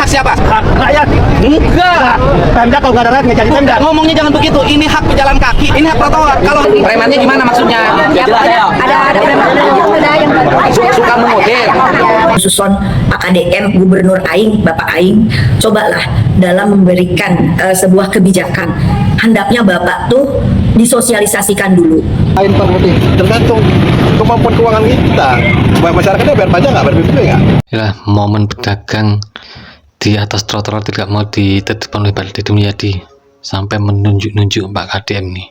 hak siapa? Hak rakyat. Enggak. Pemda kalau nggak ada rakyat nggak jadi Pemda. Ngomongnya jangan begitu. Ini hak pejalan kaki. Ini hak trotoar. Kalau premannya gimana maksudnya? Ya, ada preman ada yang Suka mengoder. Susun Pak KDM Gubernur Aing, Bapak Aing, cobalah dalam memberikan sebuah kebijakan, hendaknya Bapak tuh disosialisasikan dulu. Lain terpenting tergantung kemampuan keuangan kita. Supaya masyarakatnya bayar pajak nggak, bayar BPP nggak? Inilah momen pedagang di atas trotoar tidak mau ditertibkan oleh Pak Deddy Mulyadi sampai menunjuk-nunjuk Pak KDM nih.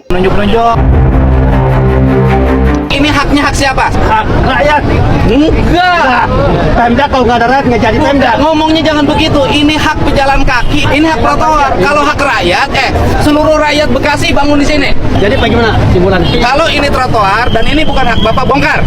Nunjuk-nunjuk. Ini haknya hak siapa? Hak rakyat. Enggak. Pemda kalau nggak ada rakyat nggak jadi Pemda. Ngomongnya jangan begitu. Ini hak pejalan kaki. Ini hak trotoar. Kalau hak rakyat, seluruh rakyat Bekasi bangun di sini. Jadi bagaimana simpulan? Kalau ini trotoar dan ini bukan hak Bapak, bongkar.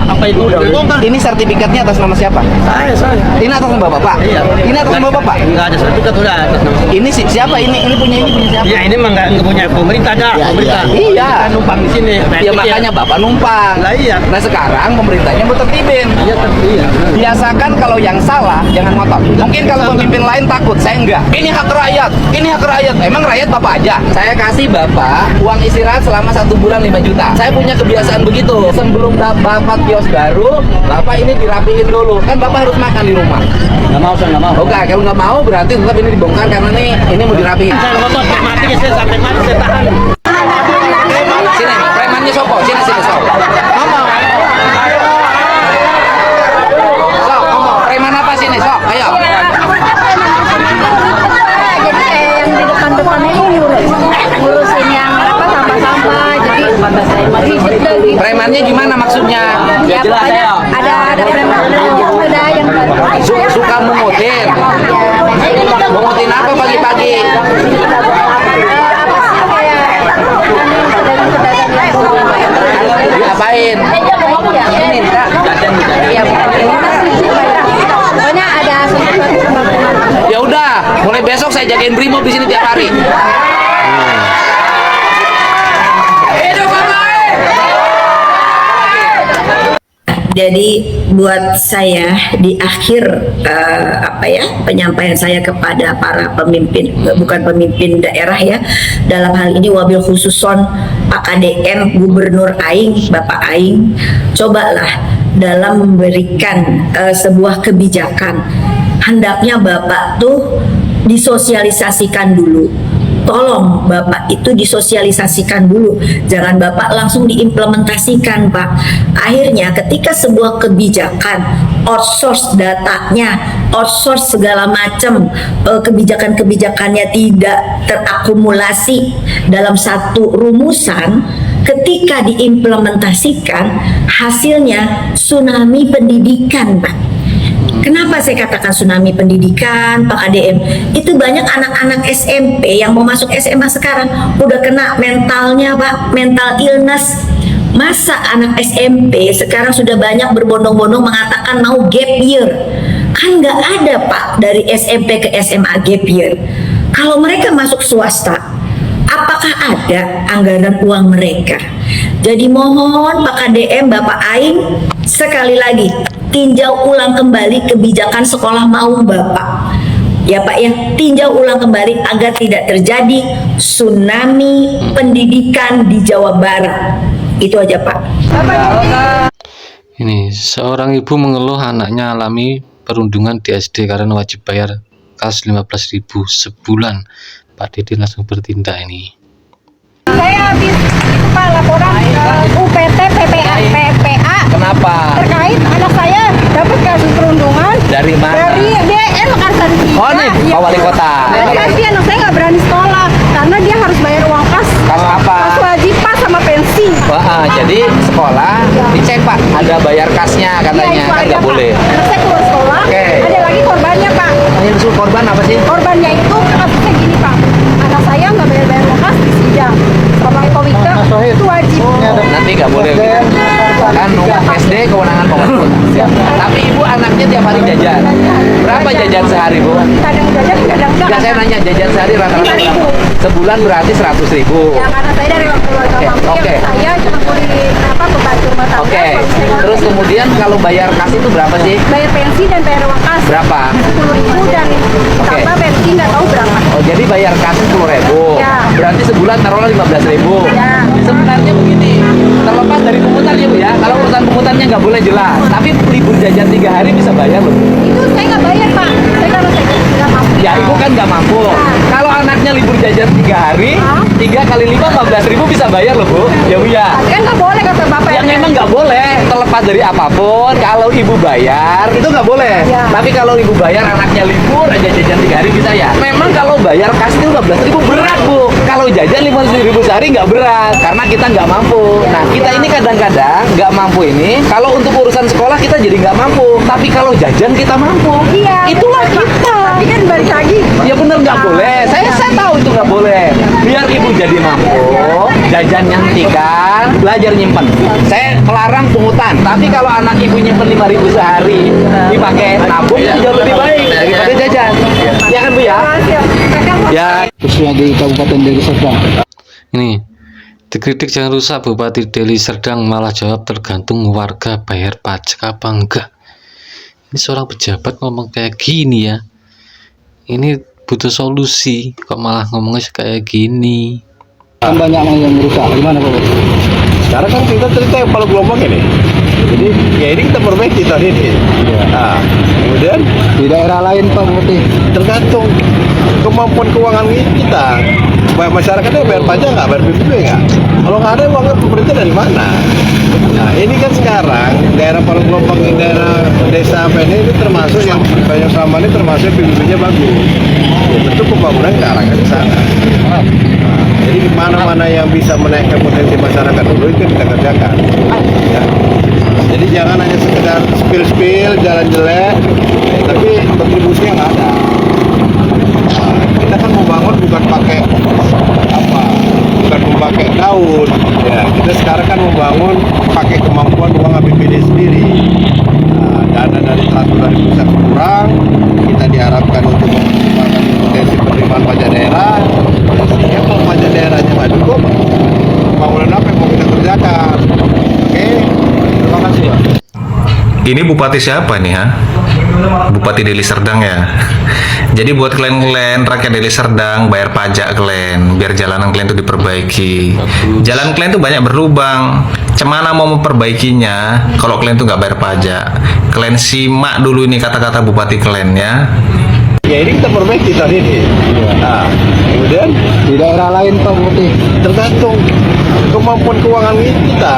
Apa itu udah bongkar? Ini sertifikatnya atas nama siapa? Saya. Ini atas nama Bapak. Iya. Ini atas nama Bapak. Nggak ada sertifikat udah atas nama. Ini siapa? Ini punya siapa? Ya ini mah nggak punya pemerintah dah. Pemerintah. Iya. Kita numpang di sini. Ya makanya Bapak numpang. Lah iya. Nah sekarang pemerintahnya mau tertibin. Iya iya. Biasakan kalau yang salah jangan ngotot. Mungkin kalau pemimpin lain takut, saya enggak. Ini hak rakyat. Ini hak rakyat. Emang rakyat Bapak aja. Saya kasih Bapak uang istirahat selama 1 bulan 5 juta. Saya punya kebiasaan begitu. Sebelum Bapak kios baru, Bapak ini dirapiin dulu. Kan Bapak harus makan di rumah. Nggak mau, saya nggak mau. Oke, kalau nggak mau berarti tetap ini dibongkar karena ini mau dirapiin. Saya ngotot mati, saya sampai mati saya tahan. Sini, premannya sopo. Sini sopo. Ngomong. Sok, ngomong. Preman apa sini, sok? Ayo. jadi kayak yang di depan ini ngurusin yang sampah-sampah jadi ribet gitu. Premannya gimana maksudnya? Ya pokoknya ada preman ada yang Suka mengoder. Mengotin apa pagi-pagi? Diapain? Ini Kak. ya pokoknya ada Ya udah, mulai besok saya jagain brimob di sini tiap hari. Hidup Bapak! Jadi buat saya di akhir penyampaian saya kepada para pemimpin, bukan pemimpin daerah ya, dalam hal ini wabil khususon Pak KDM Gubernur Aing, Bapak Aing, cobalah dalam memberikan sebuah kebijakan, hendaknya Bapak tuh disosialisasikan dulu. Tolong Bapak itu disosialisasikan dulu, jangan Bapak langsung diimplementasikan Pak. Akhirnya ketika sebuah kebijakan outsource datanya, outsource segala macam kebijakan-kebijakannya tidak terakumulasi dalam satu rumusan, ketika diimplementasikan hasilnya tsunami pendidikan Pak. Kenapa saya katakan tsunami pendidikan, Pak KDM? Itu banyak anak-anak SMP yang mau masuk SMA sekarang udah kena mentalnya Pak, mental illness. Masa anak SMP sekarang sudah banyak berbondong-bondong mengatakan mau gap year? Kan nggak ada Pak dari SMP ke SMA gap year. Kalau mereka masuk swasta, apakah ada anggaran uang mereka? Jadi mohon Pak KDM, Bapak Aing, sekali lagi tinjau ulang kembali kebijakan sekolah mau Bapak. Ya Pak ya, tinjau ulang kembali agar tidak terjadi tsunami pendidikan di Jawa Barat. Itu aja Pak. Ini seorang ibu mengeluh anaknya alami perundungan di SD karena wajib bayar kas 15.000 sebulan. Pak Deddy langsung bertindak ini. saya habis itu Pak laporan ke UPT PPA Kenapa? terkait anak saya dapat kasus perundungan Dari mana? dari DN Mekarsari 3. Oh nih, Pak Wali Kota. Tapi anak saya nggak berani sekolah karena dia harus bayar uang kas. Kas apa? Kas wajib Pak sama pensi. Wah, jadi sekolah dicek Pak, ada bayar kasnya katanya, Iya, itu kan ada, nggak Pak. boleh. Anak saya keluar sekolah, Oke. ada lagi korbannya Pak. Ini usul korban apa sih? Korbannya itu kasusnya gini Pak, anak saya nggak bayar uang kas di sidang sama Komika itu wajib. Nanti nggak boleh gitu. Kan SD kewenangan pemerintah. Tapi ibu anaknya tiap hari jajan. Berapa jajan sehari Bu? Kadang jajan, kadang enggak. Enggak, saya nanya jajan sehari rata-rata 5.000. sebulan berarti 100.000. Ya karena saya dari keluarga mampu, Oke. saya cuma beli pembantu rumah tahu. Oke. Terus kemudian kalau bayar kas itu berapa sih? Bayar pensi dan bayar uang kas. Berapa? 10.000 dan tambah bensin nggak tahu berapa. Oh, jadi bayar kas 10.000. Ya. Berarti sebulan taruhlah 15.000. Ya. Sebenarnya begini, terlepas dari pungutan ya Bu ya. Kalau urusan pungutannya nggak boleh jelas, tapi libur jajan 3 hari bisa bayar loh. Itu saya nggak bayar Pak. Saya kalau saya nggak mampu. Ya ibu kan nggak mampu. Kalau anaknya libur jajan 3 hari, 3 kali 5 15.000 bisa bayar loh Bu. Ya Bu ya. Tapi kan nggak boleh kata bapak. Yang memang nggak boleh, terlepas dari apapun, kalau ibu bayar itu nggak boleh. Ya. Tapi kalau ibu bayar anaknya libur aja jajan 3 hari bisa ya. Memang kalau bayar kas itu 15.000 berat Bu. Kalau jajan 15.000 sehari nggak berat karena kita nggak mampu. Nah kita ini kadang-kadang nggak mampu ini. Kalau untuk urusan sekolah kita jadi nggak mampu. Tapi kalau jajan kita mampu. Iya. Itulah kita. Tapi kan balik lagi. Ya bener nggak boleh. Saya tahu itu nggak boleh. Biar ibu jadi mampu, jajan nyantikan, belajar nyimpen. Saya melarang pungutan. Tapi kalau anak ibu nyimpen 5.000 sehari, dipakai nabung itu jauh lebih baik daripada jajan. Ya kan Bu ya? Ya. Khususnya di Kabupaten Deli Serdang. Ini dikritik jangan rusak, Bupati Deli Serdang malah jawab tergantung warga bayar pajak apa enggak. Ini seorang pejabat ngomong kayak gini ya. Ini butuh solusi, kok malah ngomongnya kayak gini. Kan banyak yang merusak. Gimana Pak? Sekarang kan kita cerita yang paling gelombang ini. Jadi ya ini kita perbaiki tahun ini. Nah, kemudian di daerah lain Pak Bupati tergantung kemampuan keuangan kita. Supaya masyarakatnya bayar pajak nggak, bayar PPB nggak. Kalau nggak ada uangnya pemerintah dari mana? Nah ini kan sekarang daerah paling gelombang di daerah desa apa ini termasuk yang banyak selama ini termasuk PPB-nya bagus. Ya tentu pembangunan ke arahnya ke sana. Nah, jadi mana-mana yang bisa menaikkan potensi masyarakat dulu itu kita kerjakan. Ya. Jadi jangan hanya sekedar spill jalan jelek, tapi kontribusinya nggak ada. Nah, kita kan membangun bukan pakai apa, bukan memakai daun. Ya, kita sekarang kan membangun pakai kemampuan uang APBD sendiri. Nah, dana dari transfer dari pusat kurang, kita diharapkan untuk mengembangkan potensi penerimaan pajak daerah. Sehingga kalau pajak daerahnya nggak cukup, pembangunan apa yang mau kita kerjakan? Oke, terima kasih Pak. Ini bupati siapa nih ha? Bupati Deli Serdang ya. Jadi buat kalian rakyat Deli Serdang bayar pajak kalian, biar jalanan kalian itu diperbaiki. Jalan kalian tuh banyak berlubang. Cemana mau memperbaikinya kalau kalian tuh nggak bayar pajak? Kalian simak dulu ini kata-kata bupati kalian ya. Ya ini kita perbaiki tahun ini. Nah, kemudian di daerah lain Pak Bupati tergantung kemampuan keuangan kita.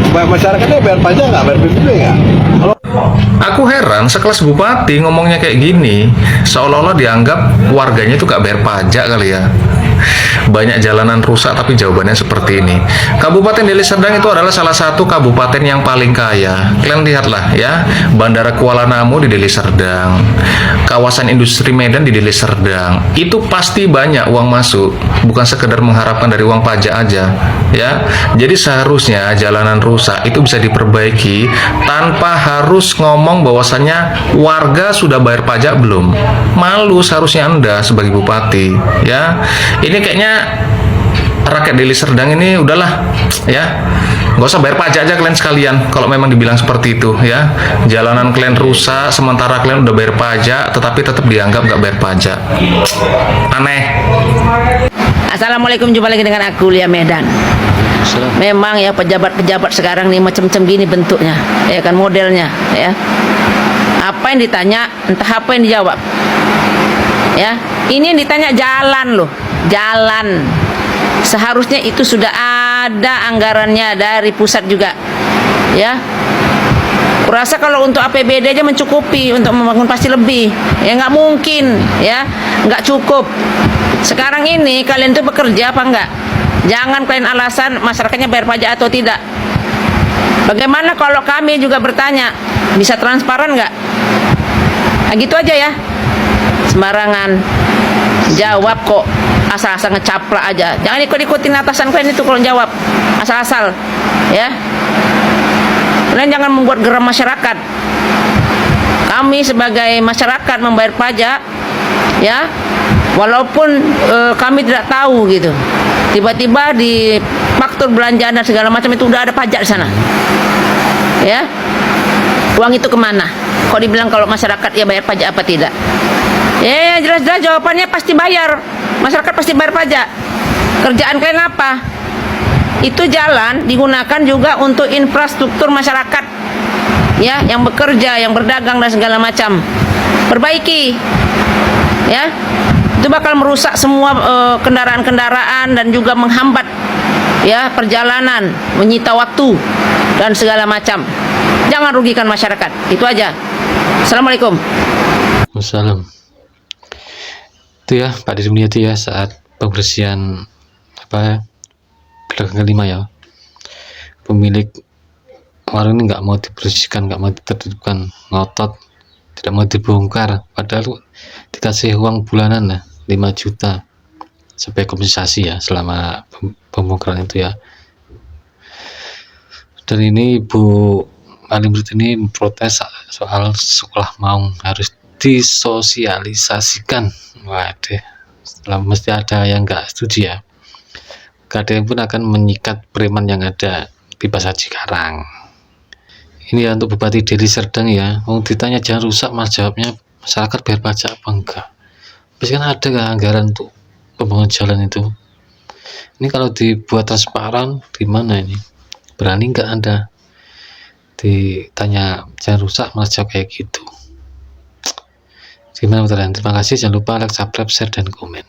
Supaya masyarakatnya bayar pajak nggak, bayar PPB nggak. Kalau Aku heran sekelas bupati ngomongnya kayak gini, seolah-olah dianggap warganya itu gak bayar pajak kali ya. Banyak jalanan rusak tapi jawabannya seperti ini. Kabupaten Deli Serdang itu adalah salah satu kabupaten yang paling kaya. Kalian lihatlah ya, Bandara Kuala Namu di Deli Serdang, kawasan industri Medan di Deli Serdang. Itu pasti banyak uang masuk, bukan sekedar mengharapkan dari uang pajak aja ya. Jadi seharusnya jalanan rusak itu bisa diperbaiki tanpa harus ngomong bahwasannya warga sudah bayar pajak belum. Malu seharusnya Anda sebagai bupati ya. Ini kayaknya rakyat Deli Serdang ini udahlah ya, nggak usah bayar pajak aja kalian sekalian kalau memang dibilang seperti itu ya. Jalanan kalian rusak sementara kalian udah bayar pajak tetapi tetap dianggap nggak bayar pajak. Aneh. Assalamualaikum, jumpa lagi dengan aku Lia Medan. Memang ya pejabat-pejabat sekarang nih macam-macam gini bentuknya, ya kan, modelnya ya. Apa yang ditanya entah apa yang dijawab. Ya, ini yang ditanya jalan loh, jalan. Seharusnya itu sudah ada anggarannya dari pusat juga. Ya. Kurasa kalau untuk APBD aja mencukupi, untuk membangun pasti lebih. Ya nggak mungkin, ya nggak cukup. Sekarang ini kalian tuh bekerja apa enggak? Jangan kalian alasan masyarakatnya bayar pajak atau tidak. Bagaimana kalau kami juga bertanya, bisa transparan nggak? Nah, gitu aja ya. Sembarangan jawab kok, asal-asal ngecaplak aja. Jangan ikut-ikutin atasan kalian itu kalau jawab asal-asal, ya. Kalian jangan membuat geram masyarakat. Kami sebagai masyarakat membayar pajak, ya, walaupun kami tidak tahu gitu. Tiba-tiba di faktur belanjaan dan segala macam itu udah ada pajak di sana. Ya, uang itu kemana? Kok dibilang kalau masyarakat ya bayar pajak apa tidak? Ya jelas-jelas jawabannya pasti bayar. Masyarakat pasti bayar pajak. Kerjaan kalian apa? Itu jalan digunakan juga untuk infrastruktur masyarakat, ya, yang bekerja, yang berdagang dan segala macam. Perbaiki, ya. Itu bakal merusak semua kendaraan-kendaraan dan juga menghambat, ya, perjalanan, menyita waktu dan segala macam. Jangan rugikan masyarakat. Itu aja. Assalamualaikum. Wassalam. Itu ya Pak Dirmiyati ya, saat pembersihan pedagang kelima ya, pemilik warung ini nggak mau dibersihkan, nggak mau ditertibkan, ngotot, tidak mau dibongkar, padahal dikasih uang bulanan lah 5 juta sebagai kompensasi ya selama pembongkaran itu ya. Dan ini Ibu Alimrut ini memprotes soal sekolah maung harus disosialisasikan. Waduh, mesti ada yang nggak setuju ya. KDM pun akan menyikat preman yang ada di Pasar Cikarang. Ini ya untuk Bupati Deli Serdang ya. Mau ditanya jangan rusak, mas jawabnya masyarakat bayar pajak apa enggak. Terus kan ada kan anggaran untuk pembangunan jalan itu. Ini kalau dibuat transparan gimana ini? Berani nggak Anda ditanya jangan rusak malah jawab kayak gitu? Gimana teman-teman? Terima kasih, jangan lupa like, subscribe, share, dan komen.